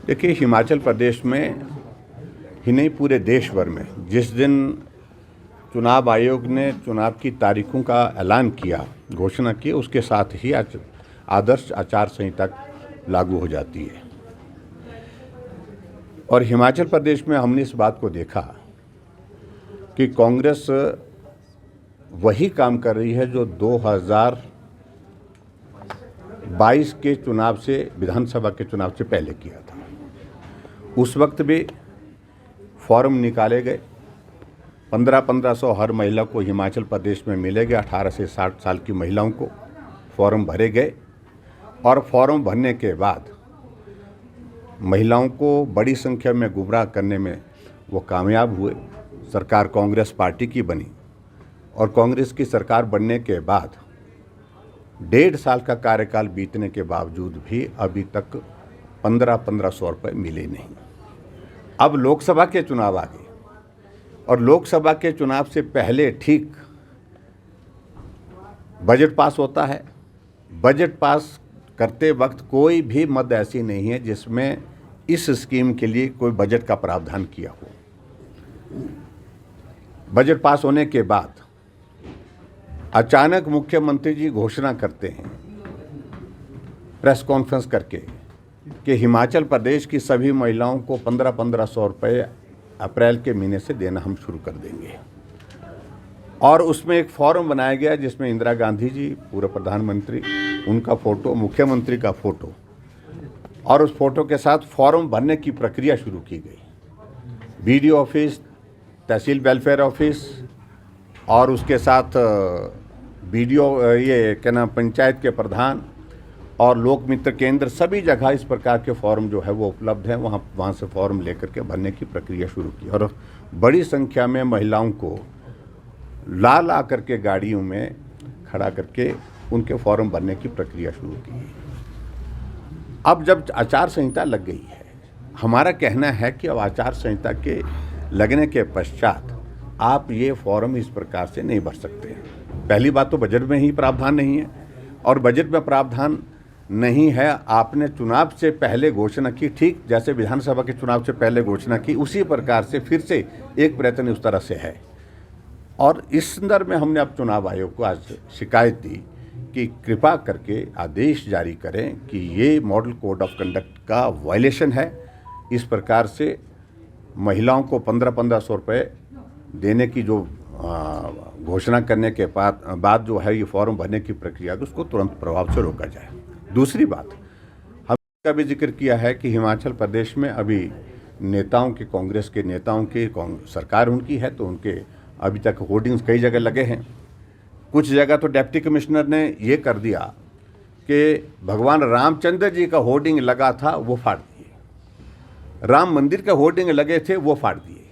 देखिए, हिमाचल प्रदेश में ही नहीं पूरे देश भर में जिस दिन चुनाव आयोग ने चुनाव की तारीखों का ऐलान किया, घोषणा की, उसके साथ ही आदर्श आचार संहिता लागू हो जाती है। और हिमाचल प्रदेश में हमने इस बात को देखा कि कांग्रेस वही काम कर रही है जो 2022 के चुनाव से, विधानसभा के चुनाव से पहले किया था। उस वक्त भी फॉर्म निकाले गए, 1500 हर महिला को हिमाचल प्रदेश में मिलेंगे। 18 से 60 साल की महिलाओं को फॉर्म भरे गए और फॉर्म भरने के बाद महिलाओं को बड़ी संख्या में गुमराह करने में वो कामयाब हुए। सरकार कांग्रेस पार्टी की बनी और कांग्रेस की सरकार बनने के बाद 1.5 साल का कार्यकाल बीतने के बावजूद भी अभी तक 1500 रुपये मिले नहीं। अब लोकसभा के चुनाव आ गए और लोकसभा के चुनाव से पहले ठीक बजट पास होता है। बजट पास करते वक्त कोई भी मद ऐसी नहीं है जिसमें इस स्कीम के लिए कोई बजट का प्रावधान किया हो। बजट पास होने के बाद अचानक मुख्यमंत्री जी घोषणा करते हैं प्रेस कॉन्फ्रेंस करके कि हिमाचल प्रदेश की सभी महिलाओं को 1500 रुपये अप्रैल के महीने से देना हम शुरू कर देंगे। और उसमें एक फॉर्म बनाया गया जिसमें इंदिरा गांधी जी, पूर्व प्रधानमंत्री, उनका फ़ोटो, मुख्यमंत्री का फ़ोटो, और उस फोटो के साथ फॉर्म भरने की प्रक्रिया शुरू की गई। बीडीओ ऑफिस, तहसील वेलफेयर ऑफिस और उसके साथ पंचायत के प्रधान और लोक मित्र केंद्र, सभी जगह इस प्रकार के फॉर्म जो है वो उपलब्ध हैं। वहाँ से फॉर्म लेकर के भरने की प्रक्रिया शुरू की और बड़ी संख्या में महिलाओं को ला करके गाड़ियों में खड़ा करके उनके फॉर्म भरने की प्रक्रिया शुरू की। अब जब आचार संहिता लग गई है, हमारा कहना है कि अब आचार संहिता के लगने के पश्चात आप ये फॉर्म इस प्रकार से नहीं भर सकते। पहली बात तो बजट में ही प्रावधान नहीं है, और बजट में प्रावधान नहीं है। आपने चुनाव से पहले घोषणा की, ठीक जैसे विधानसभा के चुनाव से पहले घोषणा की, उसी प्रकार से फिर से एक प्रयत्न उस तरह से है। और इस संदर्भ में हमने अब चुनाव आयोग को आज शिकायत दी कि कृपा करके आदेश जारी करें कि ये मॉडल कोड ऑफ कंडक्ट का वायलेशन है। इस प्रकार से महिलाओं को 1500 रुपये देने की जो घोषणा करने के बाद जो है ये फॉर्म भरने की प्रक्रिया, उसको तुरंत प्रभाव से रोका जाए। दूसरी बात, हमने भी जिक्र किया है कि हिमाचल प्रदेश में अभी नेताओं के, कांग्रेस के नेताओं की सरकार उनकी है, तो उनके अभी तक होर्डिंग्स कई जगह लगे हैं। कुछ जगह तो डिप्टी कमिश्नर ने ये कर दिया कि भगवान रामचंद्र जी का होर्डिंग लगा था वो फाड़ दिए, राम मंदिर के होर्डिंग लगे थे वो फाड़ दिए।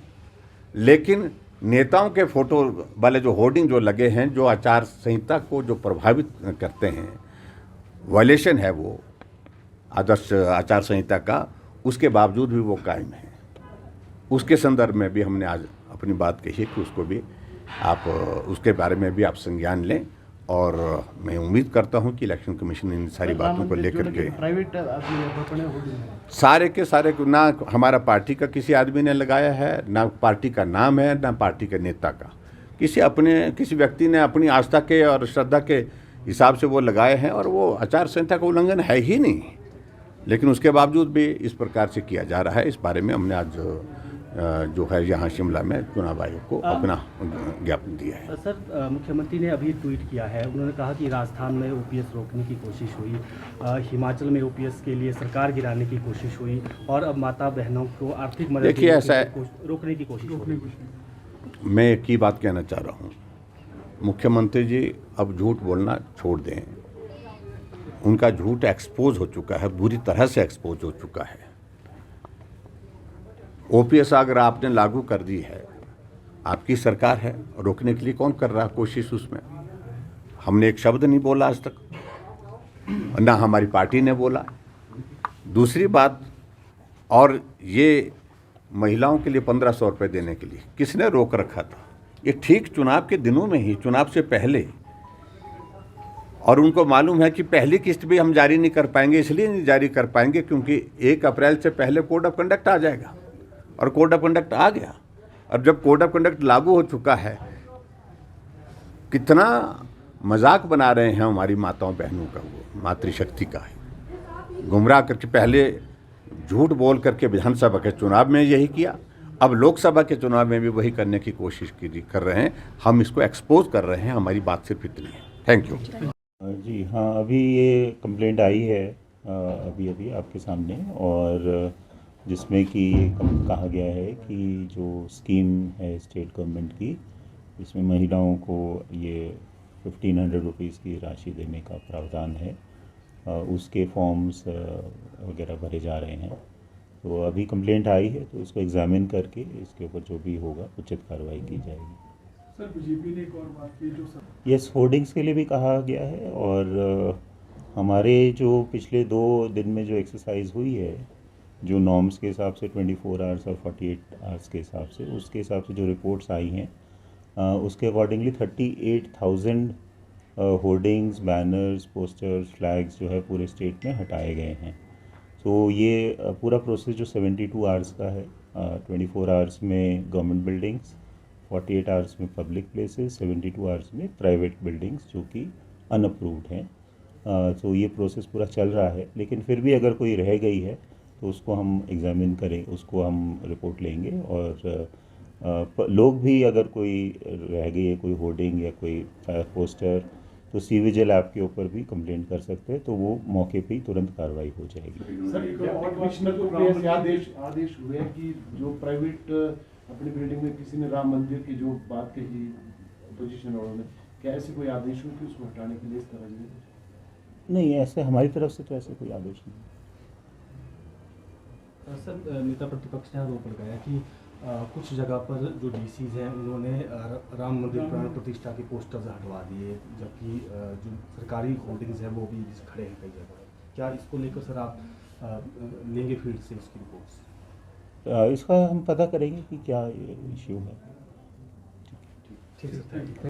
लेकिन नेताओं के फोटो वाले जो होर्डिंग जो लगे हैं, जो आचार संहिता को जो प्रभावित करते हैं, वायलेशन है वो आदर्श आचार संहिता का, उसके बावजूद भी वो कायम है। उसके संदर्भ में भी हमने आज अपनी बात कही है कि उसको भी आप, उसके बारे में भी आप संज्ञान लें। और मैं उम्मीद करता हूं कि इलेक्शन कमीशन इन सारी बातों को लेकर के सारे के सारे, ना हमारा पार्टी का किसी आदमी ने लगाया है, ना पार्टी का नाम है, ना पार्टी के नेता का, किसी व्यक्ति ने अपनी आस्था के और श्रद्धा के हिसाब से वो लगाए हैं, और वो आचार संहिता का उल्लंघन है ही नहीं। लेकिन उसके बावजूद भी इस प्रकार से किया जा रहा है। इस बारे में हमने आज जो है यहाँ शिमला में चुनाव आयोग को अपना ज्ञापन दिया है। सर, मुख्यमंत्री ने अभी ट्वीट किया है, उन्होंने कहा कि राजस्थान में ओपीएस रोकने की कोशिश हुई, हिमाचल में ओपीएस के लिए सरकार गिराने की कोशिश हुई, और अब माता बहनों को आर्थिक मदद देखिए, ऐसा रोकने की कोशिश हुई। मैं एक ही बात कहना चाह रहा हूँ, मुख्यमंत्री जी अब झूठ बोलना छोड़ दें। उनका झूठ एक्सपोज हो चुका है, बुरी तरह से एक्सपोज हो चुका है। ओपीएस अगर आपने लागू कर दी है, आपकी सरकार है, रोकने के लिए कौन कर रहा है कोशिश? उसमें हमने एक शब्द नहीं बोला आज तक, ना हमारी पार्टी ने बोला। दूसरी बात, और ये महिलाओं के लिए 1500 रुपये देने के लिए किसने रोक रखा था? ये ठीक चुनाव के दिनों में ही, चुनाव से पहले, और उनको मालूम है कि पहली किस्त भी हम जारी नहीं कर पाएंगे, इसलिए नहीं जारी कर पाएंगे क्योंकि 1 अप्रैल से पहले कोड ऑफ कंडक्ट आ जाएगा। और कोड ऑफ कंडक्ट आ गया, और जब कोड ऑफ कंडक्ट लागू हो चुका है, कितना मजाक बना रहे हैं हमारी माताओं बहनों का, वो मातृशक्ति का है। गुमराह करके पहले झूठ बोल करके विधानसभा के चुनाव में यही किया, अब लोकसभा के चुनाव में भी वही करने की कोशिश कर रहे हैं। हम इसको एक्सपोज कर रहे हैं, हमारी बात सिर्फ इतनी है। Thank you. जी हाँ, अभी ये कंप्लेंट आई है अभी अभी आपके सामने, और जिसमें कि कहा गया है कि जो स्कीम है स्टेट गवर्नमेंट की, इसमें महिलाओं को ये 1500 रुपीज़ की राशि देने का प्रावधान है। उसके फॉर्म्स वगैरह भरे जा रहे हैं। तो अभी कंप्लेंट आई है, तो इसको एग्जामिन करके इसके ऊपर जो भी होगा उचित कार्रवाई की जाएगी। सर, बीजेपी ने एक और बात की जो सर यस, होर्डिंग्स के लिए भी कहा गया है, और हमारे जो पिछले 2 दिन में जो एक्सरसाइज हुई है, जो नॉर्म्स के हिसाब से 24 आवर्स और 48 आवर्स के हिसाब से, उसके हिसाब से जो रिपोर्ट्स आई हैं, उसके accordingly 38,000 hoardings, banners, posters, flags जो है पूरे स्टेट में हटाए गए हैं। तो ये पूरा प्रोसेस जो 72 आवर्स का है, 24 आवर्स में गवर्नमेंट बिल्डिंग्स, 48 आवर्स में पब्लिक प्लेसेस, 72 आवर्स में प्राइवेट बिल्डिंग्स जो कि अनअप्रूव्ड हैं। तो ये प्रोसेस पूरा चल रहा है, लेकिन फिर भी अगर कोई रह गई है तो उसको हम एग्जामिन करें, उसको हम रिपोर्ट लेंगे। और लोग भी अगर कोई रह गई है, कोई होर्डिंग या कोई पोस्टर, तो CVGIL ऐप के ऊपर भी कंप्लेंट कर सकते हैं, तो वो मौके पे ही तुरंत कार्रवाई हो जाएगी। सर, एक और कमिश्नर को ऐसे आदेश हुए हैं कि जो प्राइवेट अपनी बिल्डिंग में किसी ने राम मंदिर की जो बात कही अपोजिशन वालों ने, क्या ऐसे कोई आदेश हुए कि उसको हटाने के लिए इस तरह से? नहीं, ऐसे हमारी तरफ से तो ऐसे कोई आदेश नहीं। सर, नेता प्रतिपक्ष ने आरोप लगाया कि कुछ जगह पर जो DCs हैं उन्होंने राम मंदिर प्राण प्रतिष्ठा के पोस्टर्स हटवा दिए, जबकि जो सरकारी होर्डिंग्स हैं वो भी खड़े हैं कई जगह। क्या इसको लेकर सर आप लेंगे फील्ड से इसकी रिपोर्ट्स? इसका हम पता करेंगे कि क्या इश्यू है। ठीक है सर, थैंक यू।